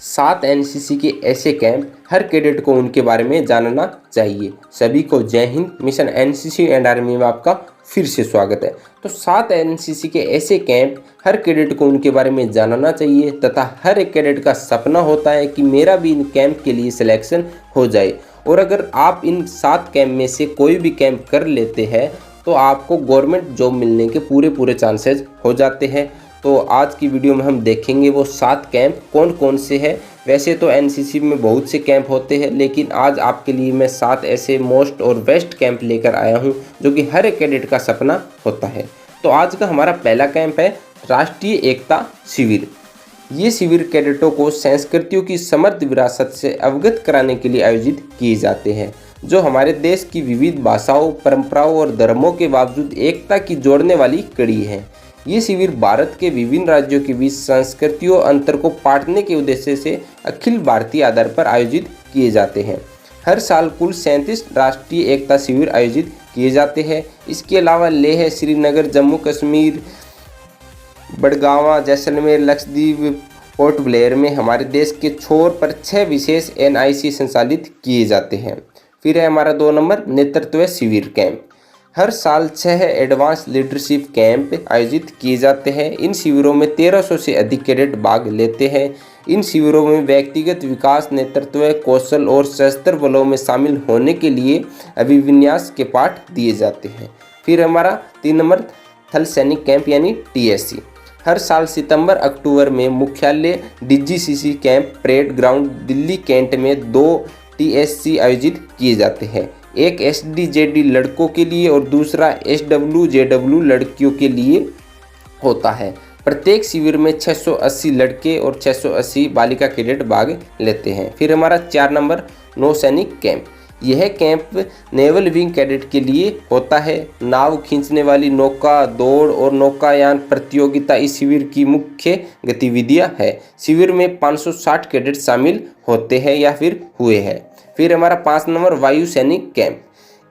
7 NCC के ऐसे camp हर cadet को उनके बारे में जानना चाहिए। सभी को जय Hind. Mission NCC and army में आपका फिर से स्वागत है। तो 7 एनसीसी के ऐसे कैंप हर कैडेट को उनके बारे में जानना चाहिए तथा हर एक कैडेट का सपना होता है कि मेरा भी इन कैंप के लिए सिलेक्शन हो जाए। और अगर आप इन 7 कैंप में से कोई भी कैंप कर लेते हैं तो आपको गवर्नमेंट जॉब मिलने के पूरे चांसेस हो जाते हैं। तो आज की वीडियो में हम देखेंगे वो 7 कैंप कौन कौन से हैं। वैसे तो एनसीसी में बहुत से कैंप होते हैं, लेकिन आज आपके लिए मैं 7 ऐसे मोस्ट और बेस्ट कैंप लेकर आया हूं जो कि हर एक कैडेट का सपना होता है। तो आज का हमारा पहला कैंप है राष्ट्रीय एकता शिविर। ये शिविर कैडेटों को संस्कृतियों की समृद्ध विरासत से अवगत कराने के लिए आयोजित किए जाते हैं, जो हमारे देश की विविध भाषाओं, परंपराओं और धर्मों के बावजूद एकता की जोड़ने वाली कड़ी है। ये शिविर भारत के विभिन्न राज्यों के बीच सांस्कृतिक अंतर को पाटने के उद्देश्य से अखिल भारतीय आधार पर आयोजित किए जाते हैं। हर साल कुल 37 राष्ट्रीय एकता शिविर आयोजित किए जाते हैं। इसके अलावा लेह, श्रीनगर, जम्मू कश्मीर, बड़गांवा, जैसलमेर, लक्षद्वीप, पोर्ट ब्लेयर में हमारे देश के छोर पर 6 विशेष एनआईसी संचालित किए जाते हैं। फिर है हमारा 2 नंबर नेतृत्व शिविर कैंप। हर साल 6 एडवांस लीडरशिप कैंप आयोजित किए जाते हैं। इन शिविरों में 1300 से अधिक कैडेट भाग लेते हैं। इन शिविरों में व्यक्तिगत विकास, नेतृत्व कौशल और सशस्त्र बलों में शामिल होने के लिए अभिविन्यास के पाठ दिए जाते हैं। फिर हमारा 3 नंबर थल सैनिक कैंप यानी टीएससी। हर साल सितंबर अक्टूबर में मुख्यालय DGCC camp parade ground Delhi cantt में 2 टीएससी आयोजित किए जाते हैं। एक एसडीजेडी लड़कों के लिए और दूसरा एसडब्ल्यूजेडब्ल्यू लड़कियों के लिए होता है। प्रत्येक शिविर में 680 लड़के और 680 बालिका कैडेट भाग लेते हैं। फिर हमारा 4 नंबर नौसैनिक कैंप। यह कैंप नेवल विंग कैडेट के लिए होता है। नाव खींचने वाली नौका दौड़ और नौकायान प्रतियोगिता इस शिविर की मुख्य गतिविधियां है। शिविर में 560 कैडेट शामिल होते हैं या फिर हुए हैं। फिर हमारा 5 नंबर वायु सैनिक कैंप।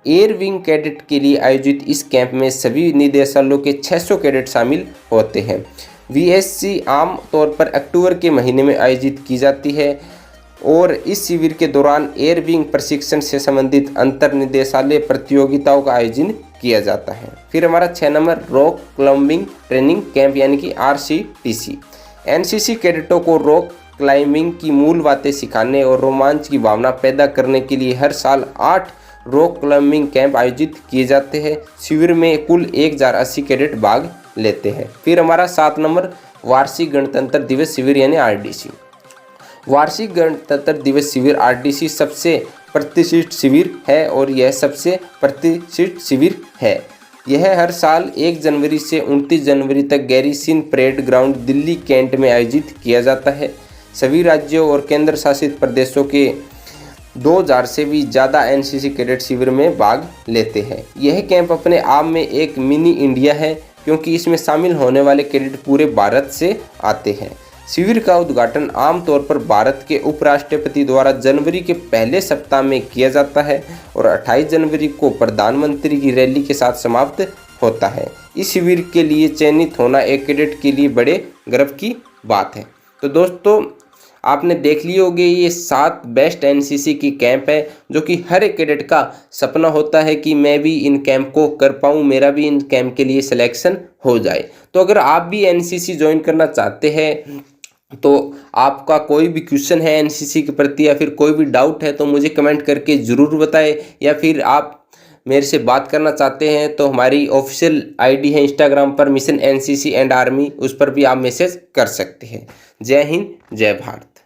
एयर विंग कैडेट के लिए आयोजित इस कैंप में सभी निदेशालयों के 600 कैडेट शामिल होते हैं। वीएससी आम तौर पर अक्टूबर के महीने में आयोजित की जाती है और इस शिविर के दौरान एयर विंग प्रशिक्षण से संबंधित अंतर निदेशालय प्रतियोगिताओं का आयोजन किया जाता है। फिर हमारा 6 number rock climbing training camp यानी कि आरसीटीसी। एनसीसी कैडेटों को रॉक क्लाइंबिंग की मूल बातें सिखाने और रोमांच की भावना पैदा करने के लिए हर साल 8 रॉक क्लाइंबिंग कैंप आयोजित किए जाते हैं। शिविर में कुल 1080 कैडेट भाग लेते हैं। फिर हमारा 7 नंबर वार्षिक गणतंत्र दिवस शिविर यानी आरडीसी। वार्षिक गणतंत्र दिवस शिविर आरडीसी सबसे प्रतिष्ठित शिविर है और यह सबसे प्रतिष्ठित शिविर है। यह हर साल 1 जनवरी से 29 जनवरी तक garrison parade ground Delhi cantt में आयोजित किया जाता है। सभी राज्यों और केंद्र शासित प्रदेशों के 2000 से भी ज़्यादा एनसीसी कैडेट शिविर में भाग लेते हैं। यह कैंप अपने आप में एक मिनी इंडिया है, क्योंकि इसमें शामिल होने वाले कैडेट पूरे भारत से आते हैं। शिविर का उद्घाटन आमतौर पर भारत के उपराष्ट्रपति द्वारा जनवरी के पहले सप्ताह में किया जाता है और 28 जनवरी को प्रधानमंत्री की रैली के साथ समाप्त होता है। इस शिविर के लिए चयनित होना एक कैडेट के लिए बड़े गर्व की बात है। तो दोस्तों, आपने देख लिए होंगे ये 7 बेस्ट एनसीसी की कैंप है जो कि हर एक कैडेट का सपना होता है कि मैं भी इन कैंप को कर पाऊँ, मेरा भी इन कैंप के लिए सिलेक्शन हो जाए। तो अगर आप भी एनसीसी ज्वाइन करना चाहते हैं तो आपका कोई भी क्वेश्चन है एनसीसी के प्रति या फिर कोई भी डाउट है तो मुझे कमेंट करके ज़रूर बताएं, या फिर आप मेरे से बात करना चाहते हैं तो हमारी ऑफिशियल आईडी है इंस्टाग्राम पर मिशन एनसीसी एंड आर्मी, उस पर भी आप मैसेज कर सकते हैं। जय हिंद, जय भारत।